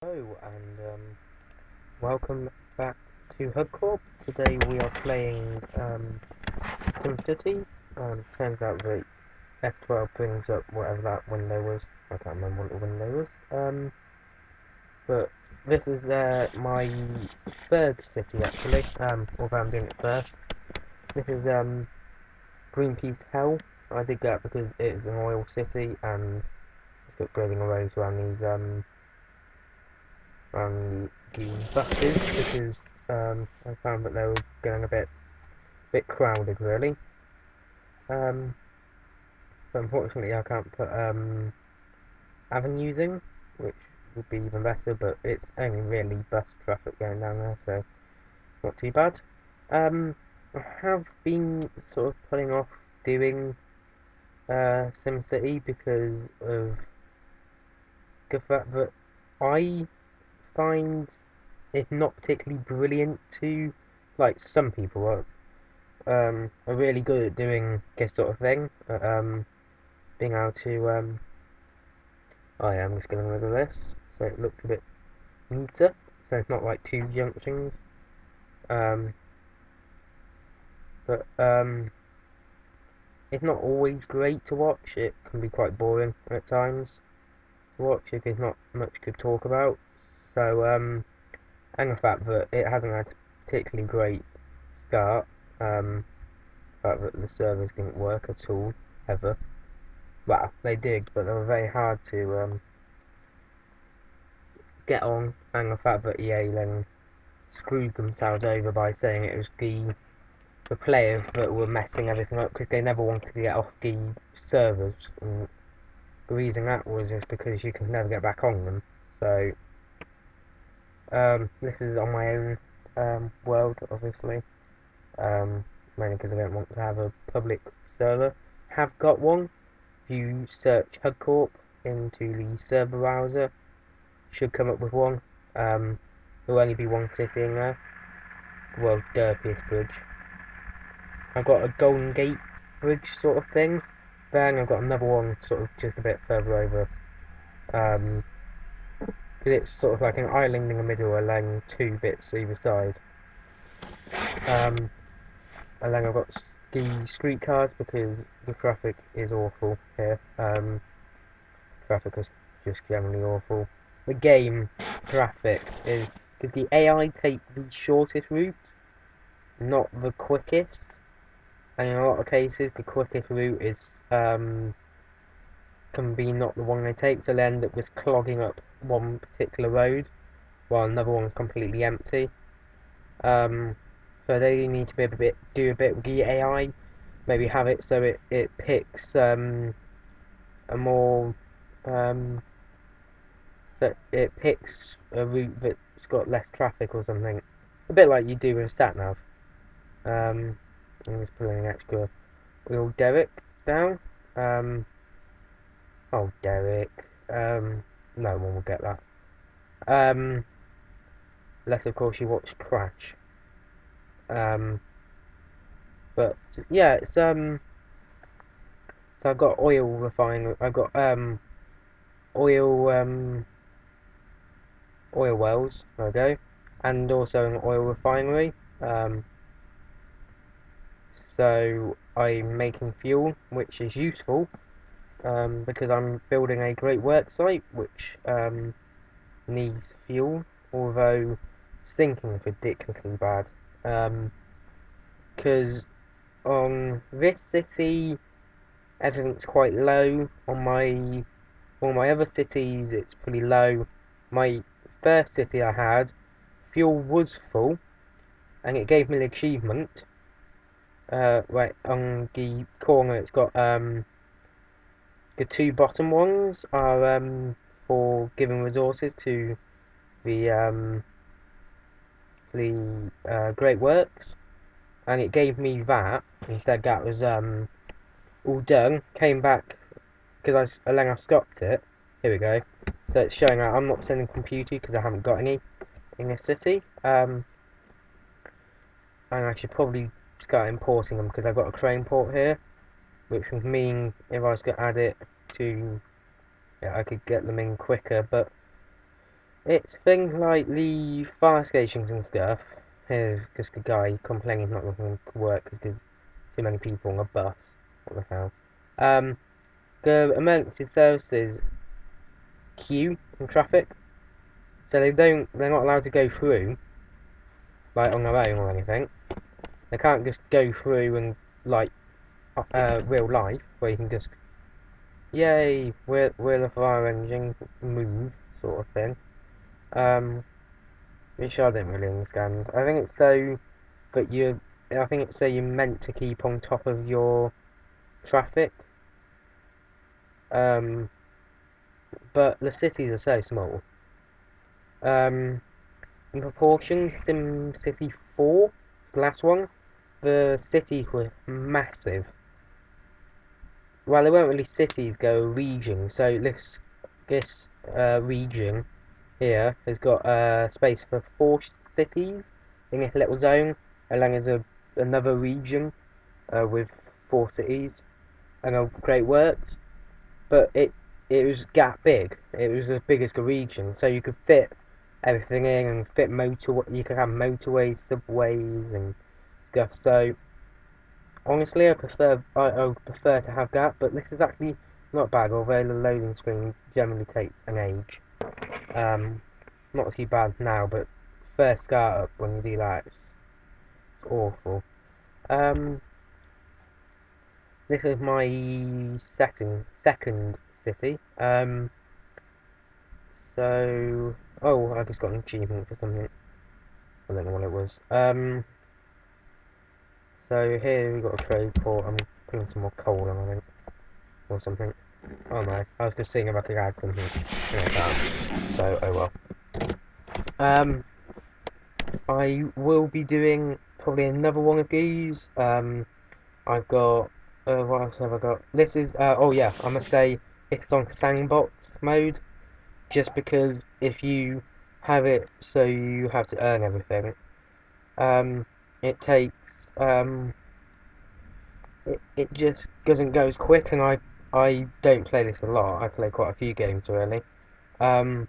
Hello and welcome back to HubCorp. Today we are playing SimCity. Turns out that F12 brings up whatever that window was. I can't remember what the window was. But this is my third city actually. Although I'm doing it first. This is Greenpeace Hell. I did that because it is an oil city and it's got grading roads around these the buses because I found that they were getting a bit crowded really. Um, but unfortunately I can't put avenues in, which would be even better. But it's only really bus traffic going down there, so not too bad. I have been sort of putting off doing SimCity because of the fact that I find it not particularly brilliant to, like some people are really good at doing this sort of thing. Being able to oh yeah, I'm just going to rid of this so it looks a bit neater, so it's not like two junctions. Um, but it's not always great to watch. It can be quite boring at times to watch if there's not much to talk about. So and the fact that it hasn't had a particularly great start. The fact that the servers didn't work at all ever. Well, they did, but they were very hard to get on, and the fact that EA then screwed themselves over by saying it was the players that were messing everything up because they never wanted to get off the servers, and the reason that was is because you can never get back on them. So this is on my own world, obviously, mainly because I don't want to have a public server. Have got one. If you search HubCorp into the server browser, should come up with one. There'll only be one city in there. The world's dirtiest bridge. I've got a Golden Gate bridge sort of thing. Then I've got another one sort of just a bit further over. Because it's sort of like an island in the middle, along two bits either side. And then I've got the streetcars because the traffic is awful here. Traffic is just generally awful. The game traffic is because the AI take the shortest route, not the quickest. And in a lot of cases, the quickest route is can be not the one they take, so they end up just clogging up one particular road while another one's completely empty. So they need to be do a bit with the AI, maybe have it so it picks a more so it picks a route that's got less traffic or something, a bit like you do with a sat nav. I'm just putting an extra wheel Derek down. Oh, Derek. No one will get that. Unless of course you watch Crash. Um, but yeah, it's So I've got oil refining. I've got oil oil wells. There we go, and also an oil refinery. Um, so I'm making fuel, which is useful because I'm building a great work site, which needs fuel, although sinking is ridiculously bad. Because on this city, everything's quite low. On all my other cities, it's pretty low. My first city I had, fuel was full, and it gave me the achievement. Right on the corner, it's got the two bottom ones are for giving resources to the Great Works, and it gave me that and said that was all done. Came back because I stopped it. Here we go. So it's showing that I'm not sending computer because I haven't got any in this city. And I should probably start importing them because I've got a crane port here, which would mean if I was to add it to, yeah, I could get them in quicker. But It's things like the fire stations and stuff. Here's just a guy complaining he's not looking to work because there's too many people on a bus. What the hell? Um, the emergency services queue in traffic, so they're not allowed to go through like on their own or anything. They can't just go through and like real life where you can just yay, we're the fire engine move sort of thing. Which I don't really understand. I think it's so that I think it's so you're meant to keep on top of your traffic. Um, but the cities are so small. In proportion, SimCity 4, the last one, the cities were massive. Well, they weren't really cities, they were regions. So this region here has got space for 4 cities in a little zone, and then there's another region with 4 cities, and a great works. But it was that big. It was as big as the region, so you could fit everything in and fit You could have motorways, subways, and stuff. So honestly, I would prefer to have that. But this is actually not bad, although the loading screen generally takes an age. Um, Not too bad now, but first startup when you do that, it's awful. Um, this is my second city. So oh, I just got an achievement for something. I don't know what it was. So here we got a trade port. I'm putting some more coal on, I think, or something. Oh no, I was just seeing if I could add something. And I can't. So oh well. I will be doing probably another one of these. I've got what else have I got? This is oh yeah, I must say it's on sandbox mode, just because if you have it so you have to earn everything, it takes it just doesn't go as quick, and I don't play this a lot. I play quite a few games really, um,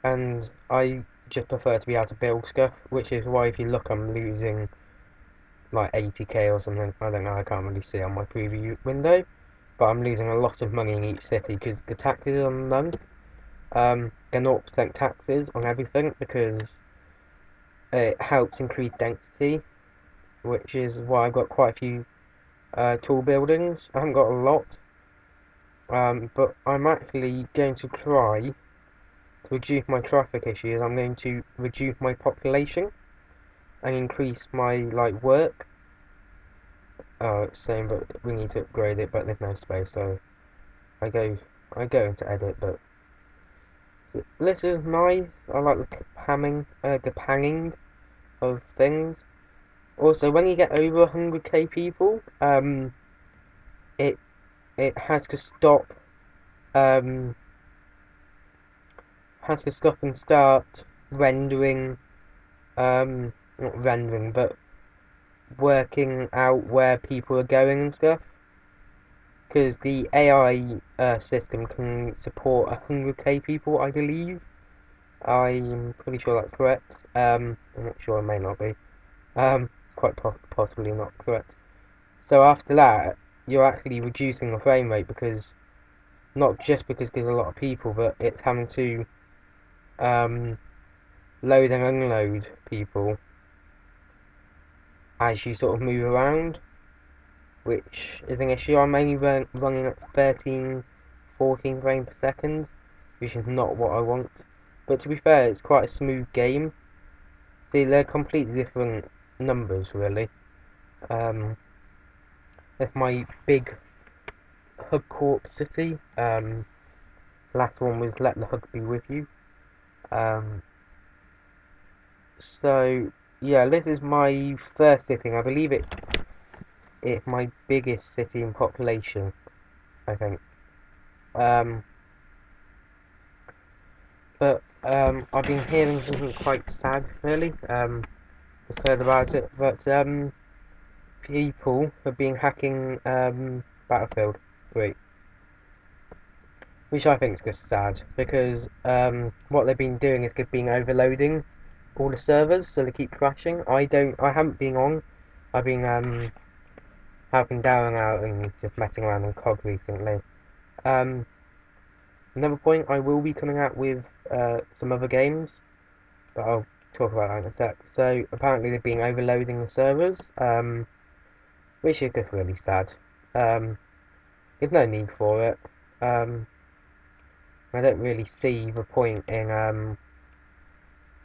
and I just prefer to be able to build stuff, which is why if you look, I'm losing like 80k or something. I don't know. I can't really see on my preview window, but I'm losing a lot of money in each city because the taxes are none. They're 0% taxes on everything because it helps increase density, which is why I've got quite a few tall buildings. I haven't got a lot, but I'm actually going to try to reduce my traffic issues. I'm going to reduce my population and increase my like work. Oh, it's saying but we need to upgrade it, but there's no space, so I go I go into edit, but this is nice. I like the panning of things. Also, when you get over 100k people, it has to stop, um, and start rendering, not rendering, but working out where people are going and stuff. Because the AI system can support 100k people, I believe. I'm pretty sure that's correct. I'm not sure, it may not be. Quite possibly not correct. So after that, you're actually reducing the frame rate because not just because there's a lot of people, but it's having to um, load and unload people as you sort of move around, which is an issue. I'm only running at 13, 14 frames per second, which is not what I want. But to be fair, it's quite a smooth game. See, they're completely different numbers, really. That's my big Hug Corp city. Last one was Let the Hug Be With You. Um, so yeah, this is my first city. I believe it's my biggest city in population, I think. Um, but I've been hearing something quite sad, really. Just heard about it, but people have been hacking Battlefield 3. which I think is just sad because what they've been doing is been overloading all the servers, so they keep crashing. I haven't been on. I've been helping Darren out and just messing around on COG recently. Another point, I will be coming out with some other games, but I'll talk about that in a sec. So apparently they've been overloading the servers, which is just really sad. There's no need for it. I don't really see the point in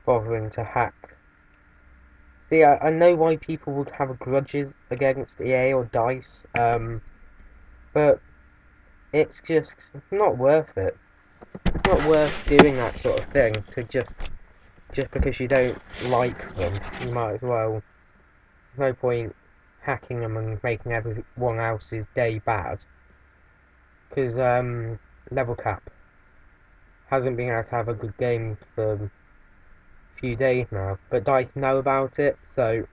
bothering to hack. See, I know why people would have grudges against EA or DICE, but it's just not worth it. It's not worth doing that sort of thing to just because you don't like them. You might as well. There's no point hacking them and making everyone else's day bad. Because Level Cap hasn't been able to have a good game for a few days now, but DICE know about it, so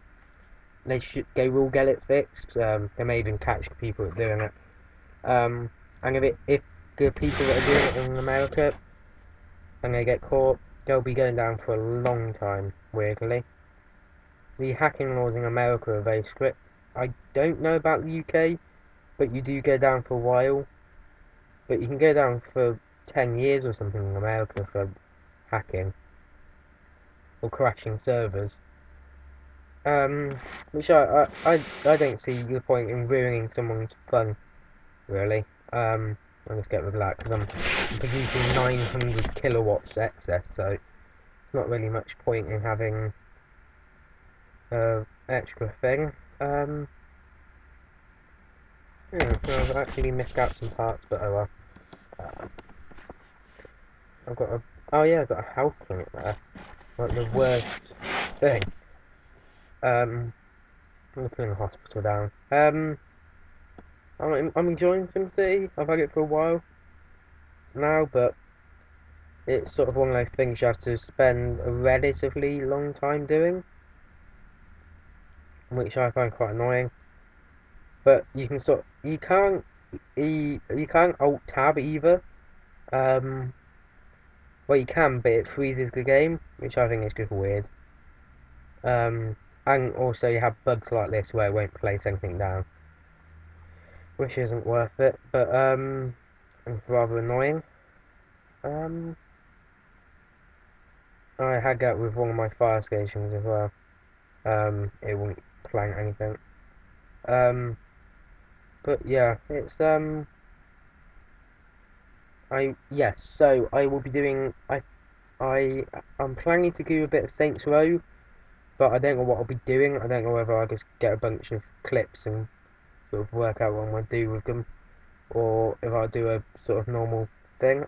they will get it fixed. They may even catch people doing it. And if the people that are doing it in America and they get caught, they'll be going down for a long time. Weirdly, the hacking laws in America are very strict. I don't know about the UK, but you do go down for a while. But you can go down for 10 years or something in America for hacking or crashing servers. Which I don't see the point in ruining someone's fun, really. I'll just get rid of that because I'm producing 900 kilowatts excess, so it's not really much point in having extra thing. I've actually missed out some parts, but oh well. I've got a I've got a health clinic there. Like the worst thing. I'm putting the hospital down. I'm enjoying SimCity. I've had it for a while now, but it's sort of one of those things you have to spend a relatively long time doing, which I find quite annoying. But you can you can't alt tab either. Well, you can, but it freezes the game, which I think is just weird. And also you have bugs like this where it won't place anything down, which isn't worth it, but it's rather annoying. I had that with one of my fire stations as well. It wouldn't plant anything. But yeah, it's so I will be doing I'm planning to do a bit of Saints Row, but I don't know what I'll be doing. I don't know whether I just get a bunch of clips and sort of work out what I'm going to do with them, or if I'll do a sort of normal thing.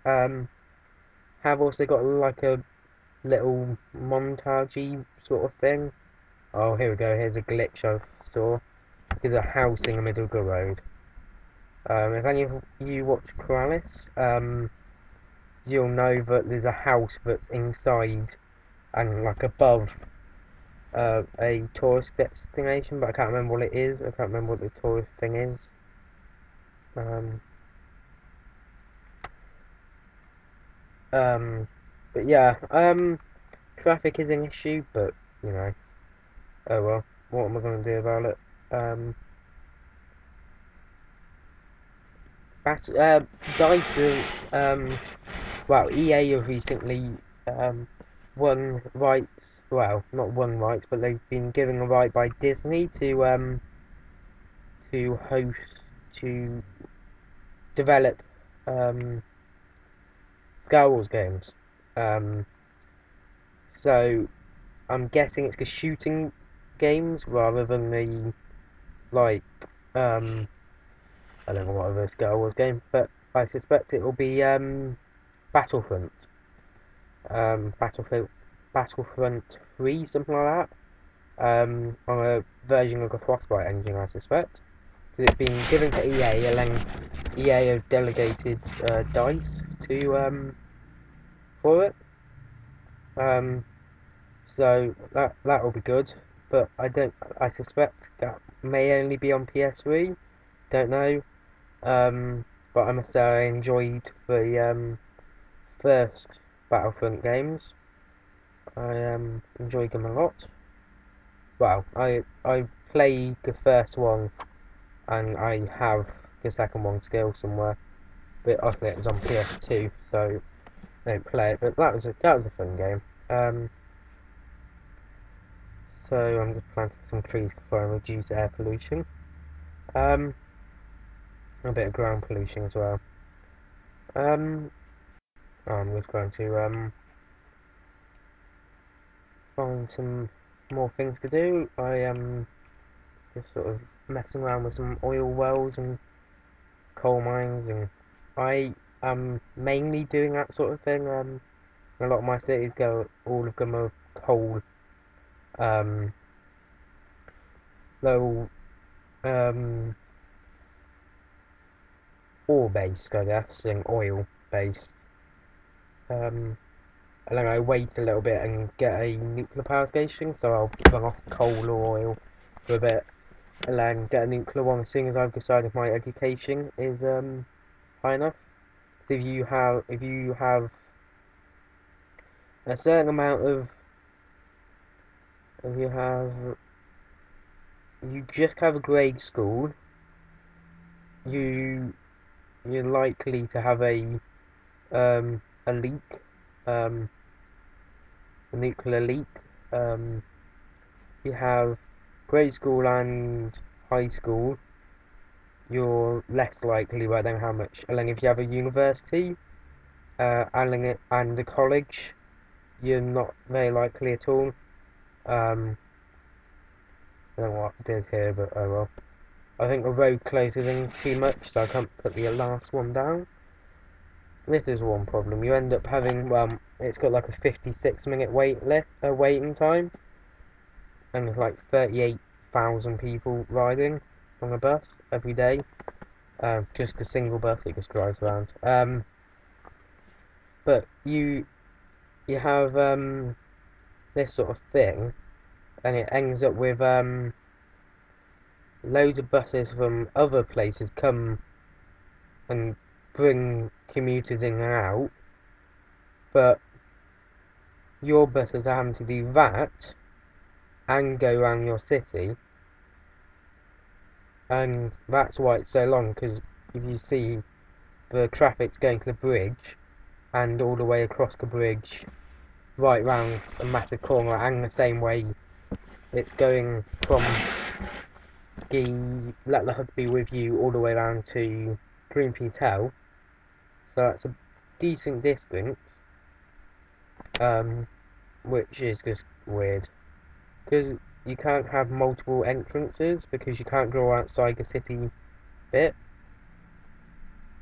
Have also got like a little montagey sort of thing. Oh, here we go. Here's a glitch I saw. There's a house in the middle of the road. If any of you watch Corrales, you'll know that there's a house that's inside and like above a tourist destination, but I can't remember what it is. I can't remember what the tourist thing is. But yeah, traffic is an issue, but you know, oh well, what am I going to do about it? DICE, well, EA have recently won rights, well, not won rights, but they've been given a right by Disney to host, to develop Star Wars games. So I'm guessing it's the shooting games rather than the like I don't know what other Star Wars game, but I suspect it will be Battlefront, Battlefield, Battlefront 3, something like that. On a version of the Frostbite engine, I suspect. Because it's been given to EA, and then EA have delegated DICE to for it. So that will be good, but I suspect that may only be on PS3. Don't know. but I must say I enjoyed the first Battlefront games. I enjoyed them a lot. Well, I played the first one, and I have the second one still somewhere. But I think it was on PS2, so I don't play it. But that was a fun game. So I'm just planting some trees before I reduce air pollution. A bit of ground pollution as well. I'm just going to find some more things to do. I am just sort of messing around with some oil wells and coal mines, and I am mainly doing that sort of thing. A lot of my cities all of them are coal, low, ore based, I guess, and oil based. And then I wait a little bit and get a nuclear power station, so I'll run off coal or oil for a bit, and then get a nuclear one as soon as I've decided my education is high enough. So if you have a certain amount of if you just have a grade school, you're likely to have a leak, um, a nuclear leak. You have grade school and high school, you're less likely, but then how much? And then if you have a university, and a college, you're not very likely at all. I don't know what I did here, but oh well. I think the road closes in too much, so I can't put the last one down. This is one problem. You end up having, it's got like a 56-minute waiting time, and there's like 38,000 people riding on a bus every day. Just a single bus that just drives around. But you have this sort of thing, and it ends up with loads of buses from other places come and bring commuters in and out, but your buses are having to do that and go around your city, and that's why it's so long, because if you see, the traffic's going to the bridge and all the way across the bridge right round a massive corner, and the same way it's going from the Let the Hug Be With You all the way around to Greenpeace Hell, so that's a decent distance, which is just weird, because you can't have multiple entrances, because you can't go outside the city bit,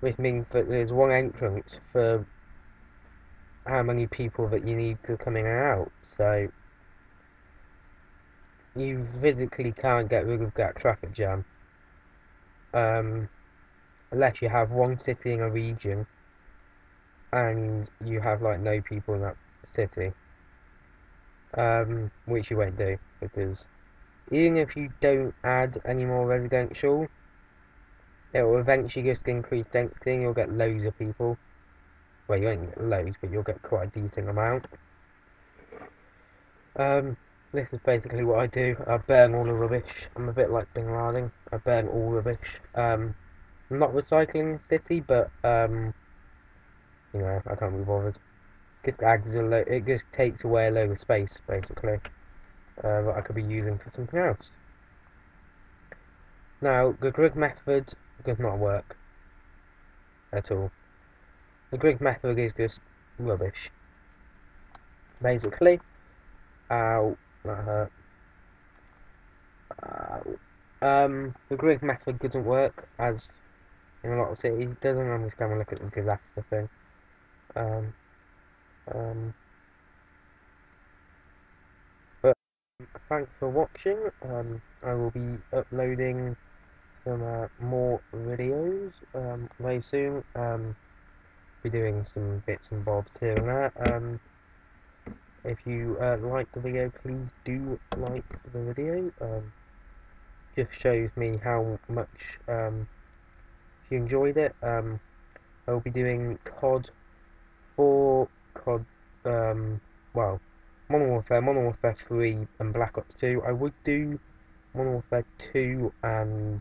which means that there's one entrance for how many people that you need to come in and out, so you physically can't get rid of that traffic jam, unless you have one city in a region and you have like no people in that city, which you won't do, because even if you don't add any more residential, it will eventually just increase density and you'll get loads of people. Well, you won't get loads, but you'll get quite a decent amount. This is basically what I do. I burn all the rubbish. I'm a bit like Bin Laden. I burn all rubbish. I'm not recycling the city, but I can't be bothered. Just adds it just takes away a load of space, basically, that I could be using for something else. Now, the grid method does not work at all. The grid method is just rubbish. Basically, ow, that hurt. The grid method doesn't work, as in a lot of cities it doesn't. I'm just going to look at the disaster thing. But thanks for watching. I will be uploading some more videos very soon. Be doing some bits and bobs here and there. If you like the video, please do like the video. Just shows me how much if you enjoyed it. I'll be doing COD 4, COD, well, Modern Warfare 3 and Black Ops 2. I would do Modern Warfare 2 and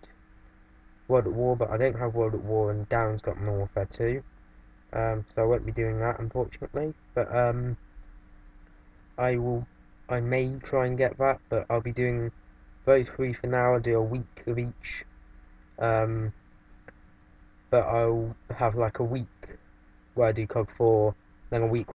World at War, but I don't have World at War, and Darren's got Modern Warfare 2. So I won't be doing that, unfortunately. But I may try and get that, but I'll be doing those three for now. I'll do a week of each. But I'll have like a week where I do COD 4, then a week